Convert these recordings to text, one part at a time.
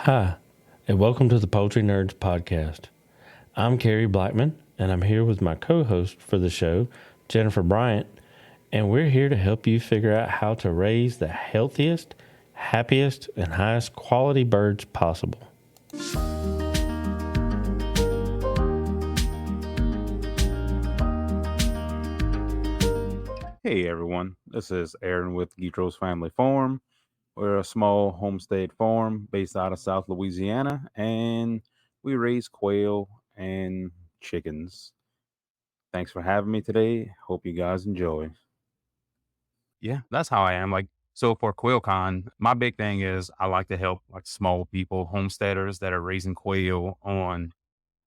Hi, and welcome to the Poultry Nerds podcast. I'm Carey Blackmon, and I'm here with my co-host for the show, Jennifer Bryant, and we're here to help you figure out how to raise the healthiest, happiest, and highest quality birds possible. Hey everyone, this is Aaron with Guidroz Family Farm. We're a small homestead farm based out of South Louisiana, and we raise quail and chickens. Thanks for having me today. Hope you guys enjoy. Yeah, that's how I am. So for QuailCon, my big thing is I like to help like small people, homesteaders that are raising quail on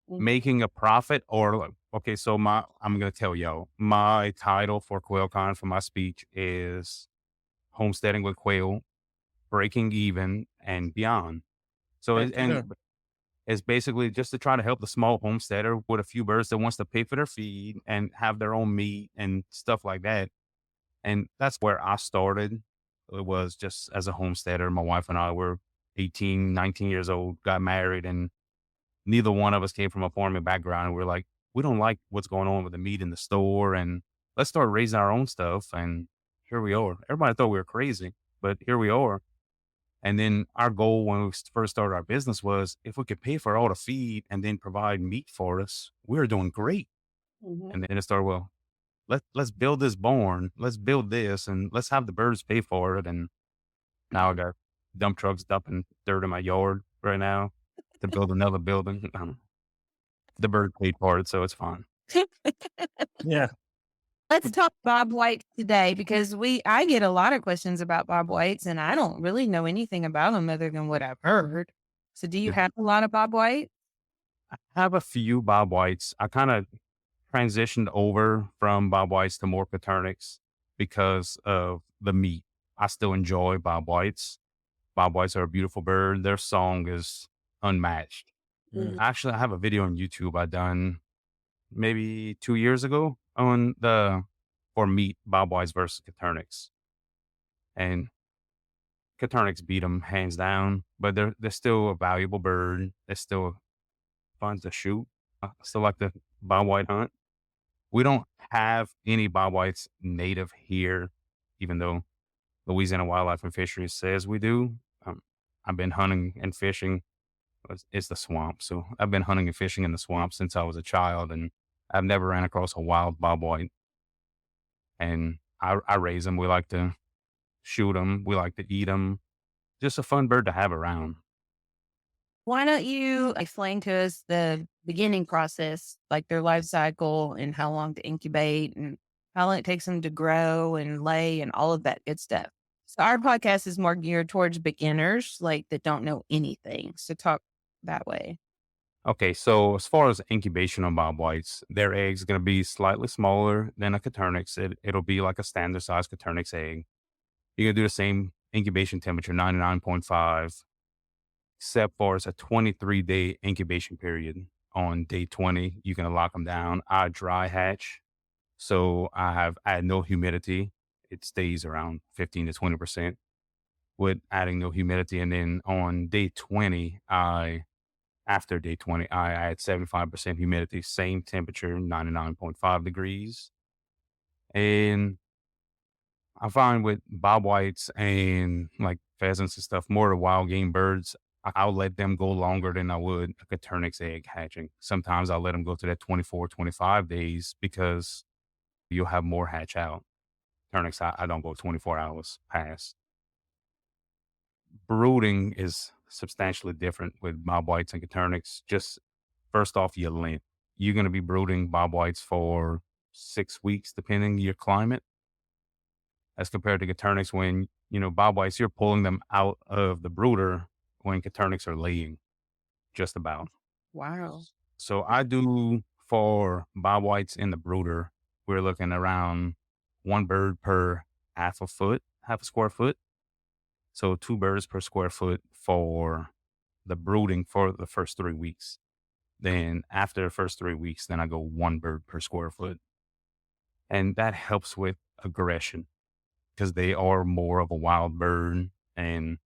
making a profit or okay, so I'm gonna tell y'all my title for QuailCon for my speech is homesteading with quail, breaking even and beyond. So it's basically just to try to help the small homesteader with a few birds that wants to pay for their feed and have their own meat and stuff like that. And that's where I started. It was just as a homesteader. My wife and I were 18, 19 years old, got married, and neither one of us came from a farming background. And we're like, we don't like what's going on with the meat in the store, and let's start raising our own stuff. And here we are. Everybody thought we were crazy, but here we are. And then our goal when we first started our business was if we could pay for all the feed and then provide meat for us, we were doing great. And then it started, well, let's build this barn, let's build this, and let's have the birds pay for it. And now I got dump trucks dumping dirt in my yard right now to build another building. The bird paid for it, so it's fine. Yeah. Let's talk bobwhites today because I get a lot of questions about bobwhites and I don't really know anything about them other than what I've heard. So do you have a lot of bobwhites? I have a few bobwhites. I kind of transitioned over from bobwhites to more Coturnix because of the meat. I still enjoy bobwhites. Bobwhites are a beautiful bird. Their song is unmatched. Actually, I have a video on YouTube I done maybe 2 years ago on for meat, bobwhites versus Coturnix. And Coturnix beat them hands down, but they're still a valuable bird. They're still fun to shoot. I still like the bobwhite hunt. We don't have any bobwhites native here, even though Louisiana Wildlife and Fisheries says we do. I've been hunting and fishing. It's the swamp. So I've been hunting and fishing in the swamp since I was a child, and I've never ran across a wild bobwhite. And I raise them. We like to shoot them. We like to eat them. Just a fun bird to have around. Why don't you explain to us the beginning process, like their life cycle and how long to incubate and how long it takes them to grow and lay and all of that good stuff. So our podcast is more geared towards beginners, like that don't know anything. So talk that way. Okay, so as far as incubation on bobwhites, their egg's going to be slightly smaller than a Coturnix. It'll be like a standard size Coturnix egg. You're going to do the same incubation temperature, 99.5, except for it's a 23-day incubation period. On day 20, you can lock them down. I dry hatch, so I add no humidity. It stays around 15 to 20% with adding no humidity. And then on day 20, after day 20, I add 75% humidity, same temperature, 99.5 degrees. And I find with bobwhites and like pheasants and stuff, more the wild game birds, I'll let them go longer than I would a Coturnix egg hatching. Sometimes I'll let them go to that 24, 25 days because you'll have more hatch out. Coturnix, I don't go 24 hours past. Brooding is substantially different with bobwhites and Coturnix. Just first off, your length. You're going to be brooding bobwhites for 6 weeks, depending on your climate, as compared to Coturnix when, bobwhites, you're pulling them out of the brooder when Coturnix are laying, just about. Wow. So I do for bobwhites in the brooder, we're looking around one bird per half a square foot. So 2 birds per square foot for the brooding for the first 3 weeks. Then after the first 3 weeks, then I go 1 bird per square foot. And that helps with aggression because they are more of a wild bird. And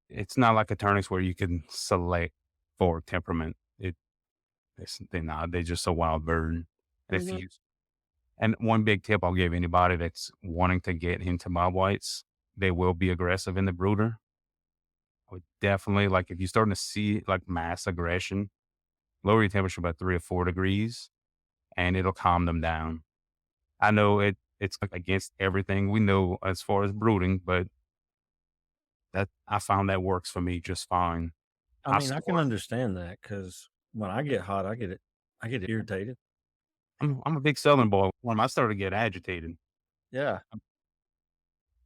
It's not like a Coturnix where you can select for temperament. They're just a wild bird. If Mhm. you And one big tip I'll give anybody that's wanting to get into bobwhites, they will be aggressive in the brooder. I would definitely, like, if you're starting to see like mass aggression, lower your temperature by 3 or 4 degrees, and it'll calm them down. I know it's like against everything we know as far as brooding, but that I found that works for me just fine. I I mean, I can store. understand that because when I get hot, I get irritated. I'm a big Southern boy. When I started to get agitated, Yeah.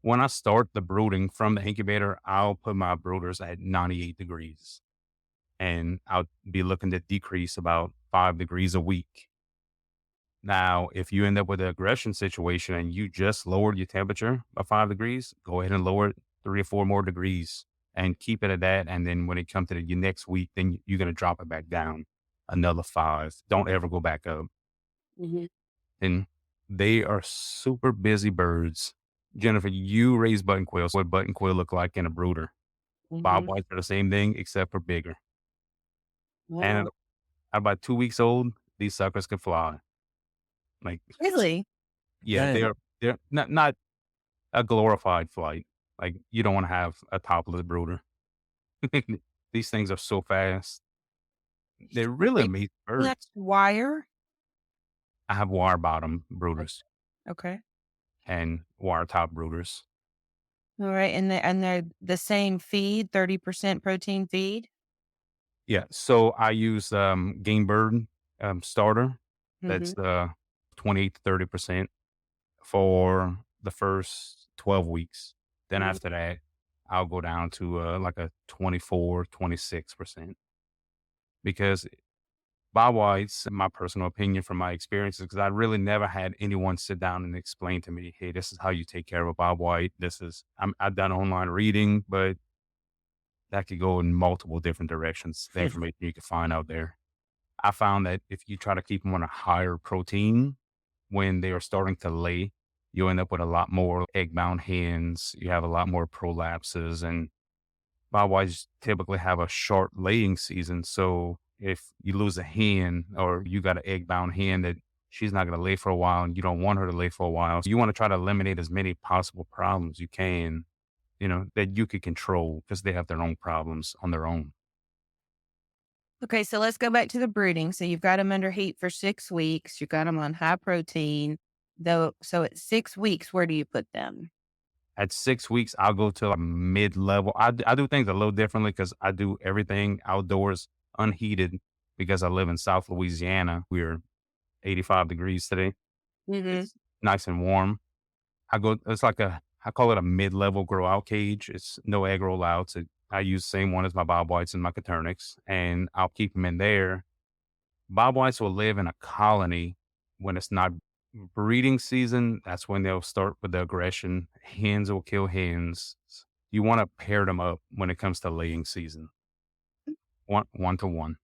when I start the brooding from the incubator, I'll put my brooders at 98 degrees, and I'll be looking to decrease about 5 degrees a week. Now, if you end up with an aggression situation and you just lowered your temperature by 5 degrees, go ahead and lower it 3 or 4 more degrees and keep it at that. And then when it comes to your next week, then you're going to drop it back down another 5. Don't ever go back up. Mhm. And they are super busy birds. Jennifer, you raise button quails. What button quail look like in a brooder? Mhm. Bobwhites are the same thing except for bigger. And Wow. at about 2 weeks old, these suckers can fly. Like, Really? yeah, Dang. they're not a glorified flight. Like, you don't want to have a topless brooder. These things are so fast. They're really Okay. amazing birds. That's wire. I have wire bottom brooders Okay. and wire top brooders. All right. And they're the same feed, 30% protein feed. Yeah. So I use game bird starter. That's Mhm. 28 to 30% for the first 12 weeks. Then Mhm. after that, I'll go down to like a 24, 26%, because Bob White's, in my personal opinion from my experiences, because I really never had anyone sit down and explain to me, hey, this is how you take care of a Bob White. I've done online reading, but that could go in multiple different directions, the information you can find out there. I found that if you try to keep them on a higher protein when they are starting to lay, you end up with a lot more egg-bound hens. You have a lot more prolapses, and bobwhites typically have a short laying season. So if you lose a hen or you got an egg-bound hen that she's not going to lay for a while and you don't want her to lay for a while, so you want to try to eliminate as many possible problems you can, that you could control, because they have their own problems on their own. Okay, so let's go back to the brooding. So you've got them under heat for 6 weeks. You got them on high protein. Though, so at 6 weeks, where do you put them? At 6 weeks, I'll go to a mid-level. I do things a little differently because I do everything outdoors unheated, because I live in South Louisiana. We're 85 degrees today. Mm-hmm. It's nice and warm. I call it a mid-level grow out cage. It's no egg roll outs. I use the same one as my bobwhites and my Coturnix, and I'll keep them in there. Bobwhites will live in a colony when it's not breeding season. That's when they'll start with the aggression. Hens will kill hens. You want to pair them up when it comes to laying season. One to one.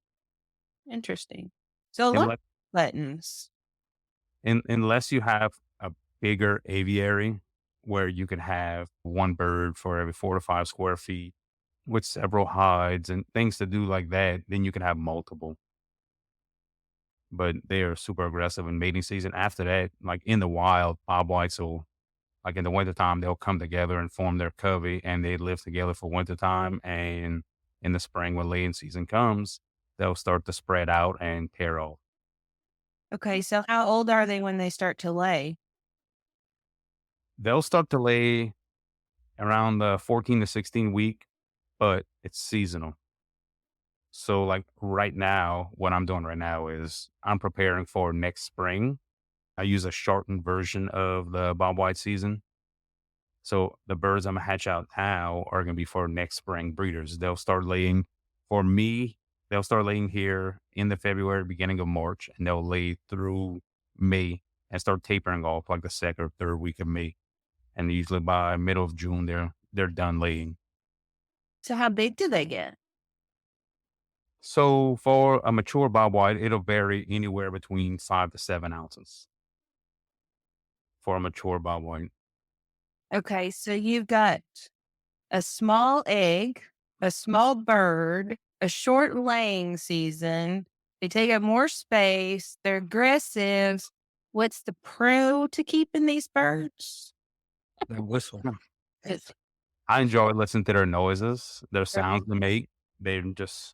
Interesting. So a lot of Unless, buttons. unless you have a bigger aviary where you could have one bird for every 4 to 5 square feet with several hides and things to do like that, then you can have multiple. But they are super aggressive in mating season. After that, like in the wild, bobwhites will, like in the wintertime, they'll come together and form their covey, and they live together for wintertime. And in the spring, when laying season comes, they'll start to spread out and pair off. Okay, so how old are they when they start to lay? They'll start to lay around the 14 to 16 week, but it's seasonal. So like right now, what I'm doing right now is I'm preparing for next spring. I use a shortened version of the bobwhite season. So the birds I'm gonna hatch out now are gonna be for next spring breeders. They'll start laying for me. They'll start laying here in the February, beginning of March, and they'll lay through May and start tapering off like the second or third week of May. And usually by middle of June, they're done laying. So how big do they get? So for a mature bobwhite, it'll vary anywhere between 5 to 7 ounces for a mature bobwhite. Okay, so you've got a small egg a small bird, a short laying season. They take up more space. They're aggressive. What's the pro to keeping these birds? They whistle. It's I enjoy listening to their noises, their sounds they make. They're just,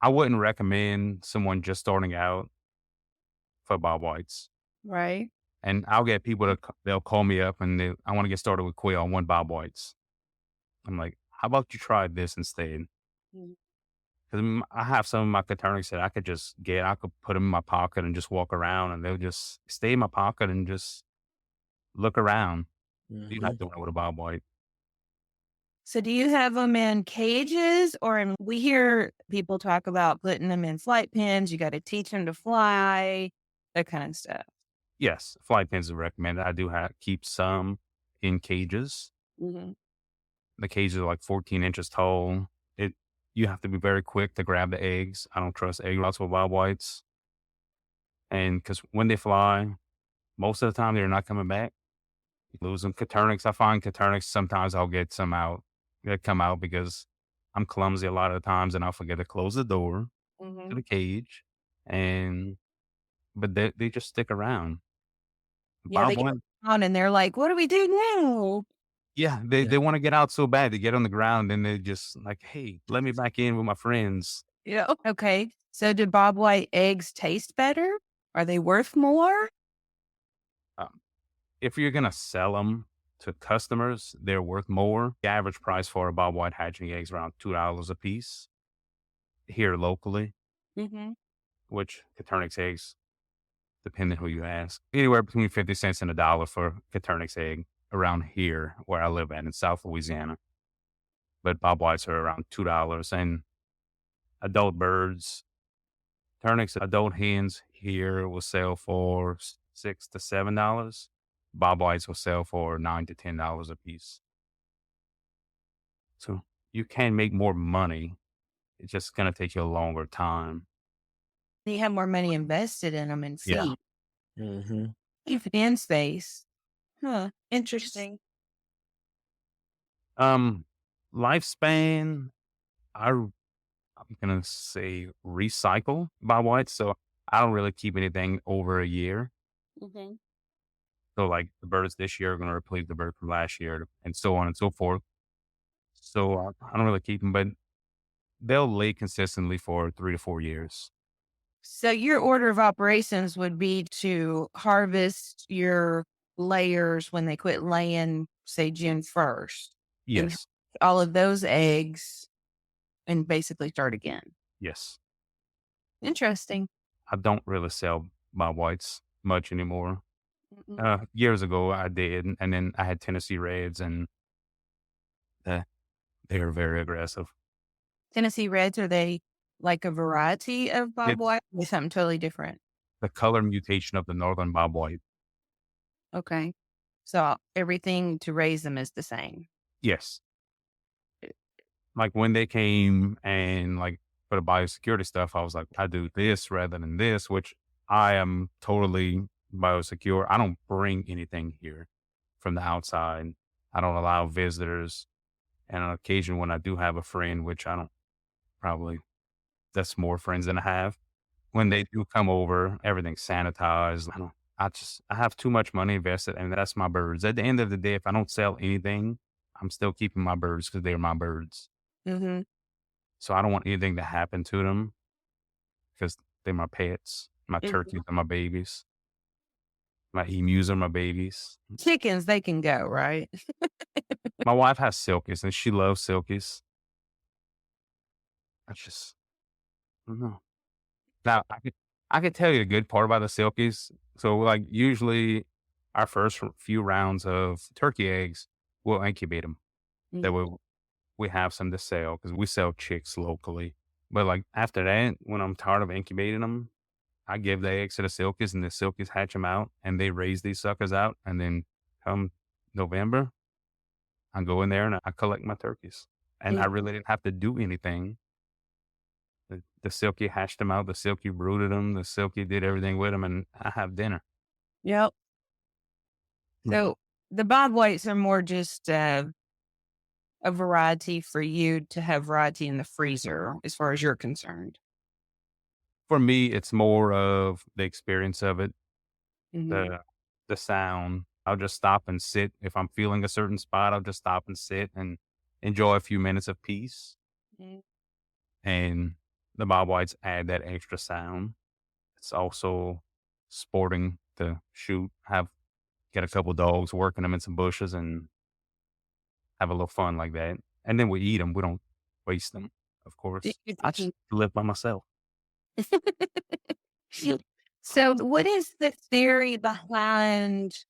I wouldn't recommend someone just starting out for bobwhites. right. And I'll get people to, they'll call me up and I want to get started with quail. I want bobwhites. I'm like, how about you try this instead? Mhm. Because I have some of my Coturnix that I could just get, I could put them in my pocket and just walk around and they'll just stay in my pocket and just look around. You're not doing it with a bobwhite. So do you have them in cages we hear people talk about putting them in flight pens. You got to teach them to fly, that kind of stuff. Yes, flight pens are recommended. I do keep some in cages. Mm-hmm. The cages are like 14 inches tall. You have to be very quick to grab the eggs. I don't trust egg lots with bobwhites. And because when they fly, most of the time they're not coming back. You lose them. Coturnix, I find Coturnix, sometimes I'll get some out. They come out because I'm clumsy a lot of the times and I'll forget to close the door to the cage. But they just stick around. Yeah, they get Bobwhite, on and they're like, what do we do now? yeah, they want to get out so bad. They get on the ground and they just like, hey, let me back in with my friends. Yeah. Okay. So do bobwhite eggs taste better? Are they worth more? If you're going to sell them to customers, they're worth more. The average price for a bobwhite hatching eggs is around $2 a piece here locally, Mm-hmm. which Coturnix eggs, depending who you ask, anywhere between 50 cents and $1 for Coturnix egg around here where I live at in South Louisiana. But bobwhites are around $2 and adult birds, Coturnix adult hens here will sell for $6 to $7. Bobwhites will sell for $9 to $10 a piece. So you can make more money. It's just going to take you a longer time. You have more money invested in them and Yeah. feed. Mm-hmm. And space. Huh. Interesting. Lifespan, I'm going to say recycle bobwhites. So I don't really keep anything over a year. Mm-hmm. So like the birds this year are going to replace the bird from last year and so on and so forth. So I don't really keep them, but they'll lay consistently for 3 to 4 years. So your order of operations would be to harvest your layers when they quit laying, say June 1st. And Yes. all of those eggs and basically start again. Yes. Interesting. I don't really sell bobwhites much anymore. Years ago I did, and then I had Tennessee Reds, and they are very aggressive. Tennessee Reds, are they like a variety of bobwhite or something totally different? The color mutation of the northern bobwhite. Okay. So everything to raise them is the same. Yes. Like when they came and like for the biosecurity stuff, I was like, I do this rather than this, which I am totally biosecure. I don't bring anything here from the outside. I don't allow visitors. And on occasion when I do have a friend, which I don't probably, that's more friends than I have. When they do come over, everything's sanitized. I have too much money invested, and that's my birds. At the end of the day, if I don't sell anything, I'm still keeping my birds because they're my birds. Mm-hmm. So I don't want anything to happen to them because they're my pets. My turkeys are my babies. My emus are my babies. Chickens, they can go, right? My wife has silkies, and she loves silkies. I don't know. Now, I could tell you the good part about the silkies. So, like, usually our first few rounds of turkey eggs, we'll incubate them. That way we have some to sell because we sell chicks locally. But, like, after that, when I'm tired of incubating them, I give the eggs to the silkies and the silkies hatch them out and they raise these suckers out. And then come November, I go in there and I collect my turkeys. And I really didn't have to do anything. The Silkie hatched them out. The Silkie brooded them. The Silkie did everything with them, and I have dinner. Yep. So the bobwhites are more just a a variety for you to have variety in the freezer as far as you're concerned? For me, it's more of the experience of it, Mhm. the sound. I'll just stop and sit. If I'm feeling a certain spot, I'll just stop and sit and enjoy a few minutes of peace. Mm. And the bobwhites add that extra sound. It's also sporting to shoot, get a couple dogs, working them in some bushes and have a little fun like that. And then we eat them. We don't waste them, of Do course. you I just live by myself. So, what is the theory behind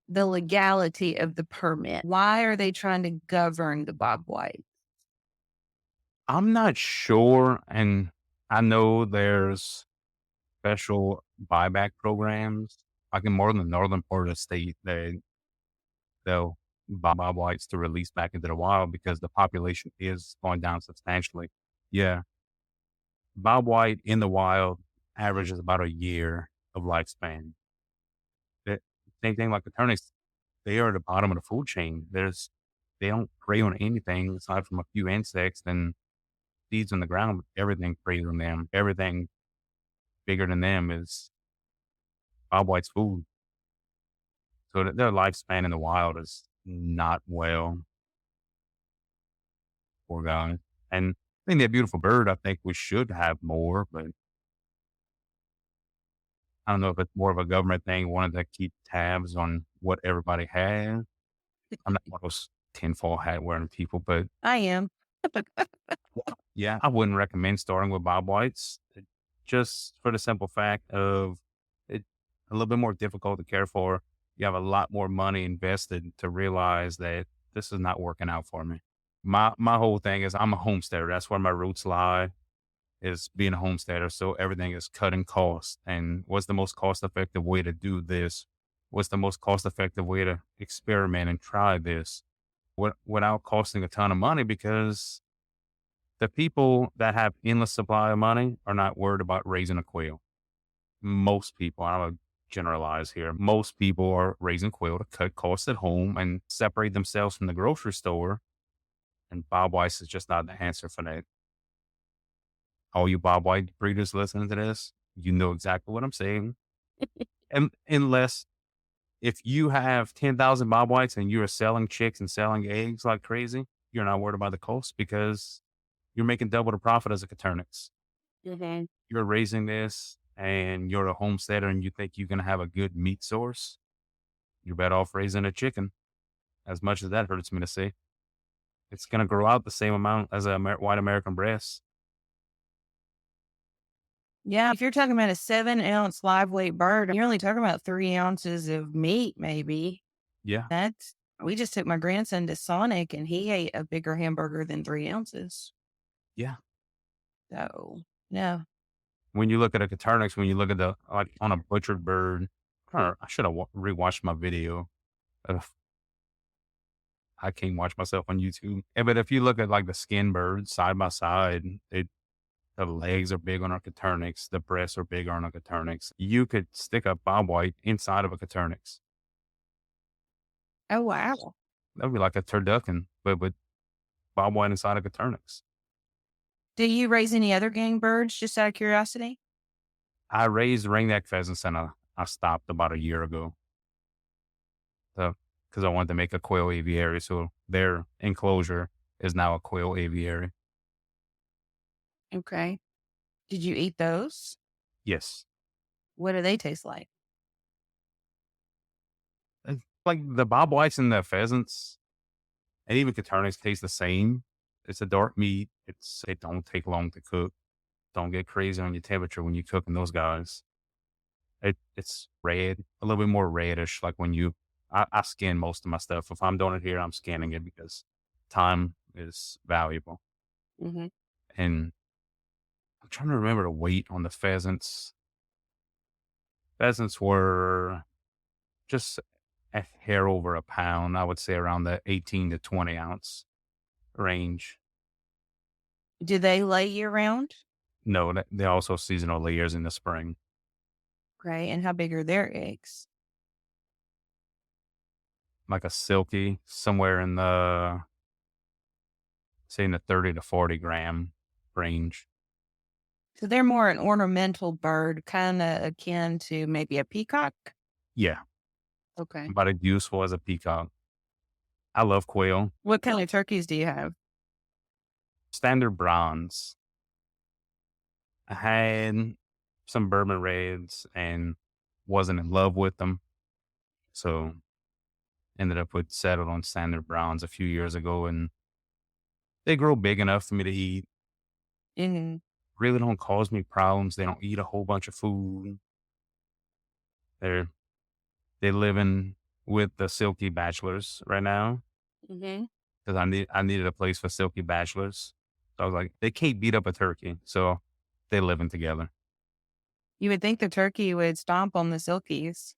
the legality of the permit? Why are they trying to govern the bobwhite? I'm not sure. And I know there's special buyback programs, like in more than the northern part of the state, they'll buy bobwhites to release back into the wild because the population is going down substantially. Yeah. Bobwhite in the wild averages about a year of lifespan. The same thing like the Coturnix, they are at the bottom of the food chain. They don't prey on anything aside from a few insects and seeds on the ground. Everything preys on them. Everything bigger than them is bobwhite's food. So their lifespan in the wild is not well, poor guys. And I think they're a beautiful bird. I think we should have more, but I don't know if it's more of a government thing, wanting to keep tabs on what everybody has. I'm not one of those tinfoil hat wearing people, but I am. yeah, I wouldn't recommend starting with bobwhites just for the simple fact of it a little bit more difficult to care for. You have a lot more money invested to realize that this is not working out for me. My whole thing is I'm a homesteader. That's where my roots lie, is being a homesteader. So everything is cutting costs. And what's the most cost effective way to do this? What's the most cost effective way to experiment and try this without costing a ton of money? Because the people that have endless supply of money are not worried about raising a quail. Most people, I'm going to generalize here, most people are raising quail to cut costs at home and separate themselves from the grocery store. And bobwhites is just not the answer for that. All you bobwhite breeders listening to this, you know exactly what I'm saying. And unless if you have 10,000 bobwhites and you're selling chicks and selling eggs like crazy, you're not worried about the cost because you're making double the profit as a Coturnix. Mm-hmm. You're raising this and you're a homesteader and you think you're going to have a good meat source, you're better off raising a chicken. As much as that hurts me to say, it's going to grow out the same amount as a white American breast. Yeah, if you're talking about a 7-ounce live weight bird, you're only talking about 3 ounces of meat, maybe. Yeah. We just took my grandson to Sonic and he ate a bigger hamburger than 3 ounces. Yeah. So, yeah. When you look at a Coturnix, when you look at like on a butchered bird, I should have rewatched my video. I can't watch myself on YouTube. But if you look at like the skin birds side by side, the legs are big on a Coturnix, the breasts are big on a Coturnix. You could stick a bobwhite inside of a Coturnix. Oh, wow. That'd be like a turducken, but with bobwhite inside a Coturnix. Do you raise any other game birds, just out of curiosity? I raised ringneck pheasants and I stopped about a year ago. Because I wanted to make a quail aviary. So their enclosure is now a quail aviary. Okay. Did you eat those? Yes. What do they taste like? It's like the bobwhites and the pheasants and even Coturnix taste the same. It's a dark meat. It don't take long to cook. Don't get crazy on your temperature when you're cooking those guys. It's red, a little bit more reddish. Like when I skin most of my stuff. If I'm doing it here, I'm scanning it because time is valuable. Mm-hmm. And I'm trying to remember the weight on the pheasants. Pheasants were just a hair over a pound. I would say around the 18 to 20 ounce range. Do they lay year round? No, they're also seasonal layers in the spring. Okay. And how big are their eggs? Like a Silkie, somewhere in the say in the 30 to 40 gram range. So they're more an ornamental bird, kind of akin to maybe a peacock. Yeah, Okay. about as useful as a peacock. I love quail. What kind of turkeys do you have? Standard browns. I had some bourbon reds and wasn't in love with them. So ended up settled on standard browns a few years ago, and they grow big enough for me to eat. Mm-hmm. Really don't cause me problems. They don't eat a whole bunch of food. They're living with the Silkie bachelors right now Mm-hmm. because I needed a place for Silkie bachelors. So I was like, they can't beat up a turkey, so they're living together. You would think the turkey would stomp on the silkies.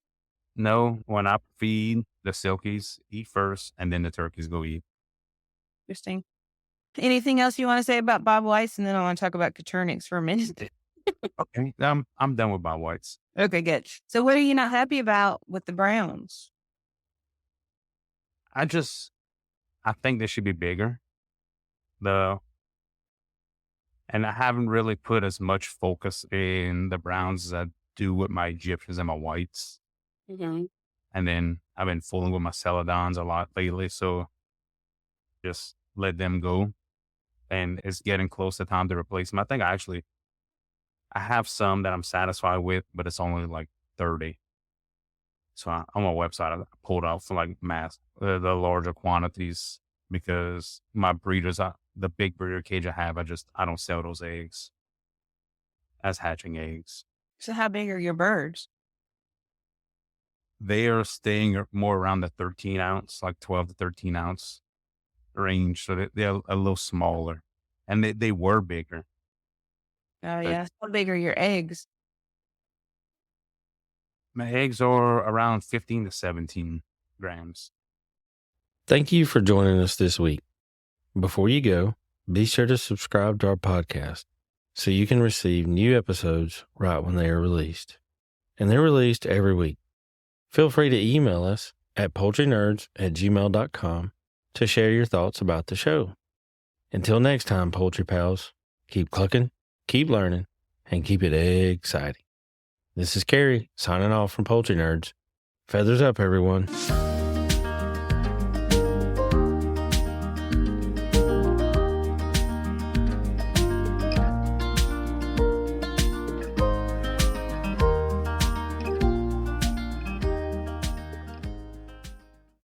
No, when I feed the Silkies, eat first, and then the turkeys go eat. Interesting. Anything else you want to say about bobwhites? And then I want to talk about Coturnix for a minute. Okay, I'm done with bobwhites. Okay, good. So what are you not happy about with the browns? I think they should be bigger. And I haven't really put as much focus in the browns as I do with my Egyptians and my whites. Mm-hmm. And then I've been fooling with my celadons a lot lately, so just let them go. And it's getting close to time to replace them. I think I have some that I'm satisfied with, but it's only like 30. So on my website, I pulled out for like the larger quantities because my breeders, the big breeder cage I have, I don't sell those eggs as hatching eggs. So how big are your birds? They are staying more around the 13 ounce, like 12 to 13 ounce range. So they're a little smaller, and they were bigger. Oh, yeah. How big are your eggs? My eggs are around 15 to 17 grams. Thank you for joining us this week. Before you go, be sure to subscribe to our podcast so you can receive new episodes right when they are released. And they're released every week. Feel free to email us at poultrynerds@gmail.com to share your thoughts about the show. Until next time, poultry pals, keep clucking, keep learning, and keep it exciting. This is Carey signing off from Poultry Nerds. Feathers up, everyone.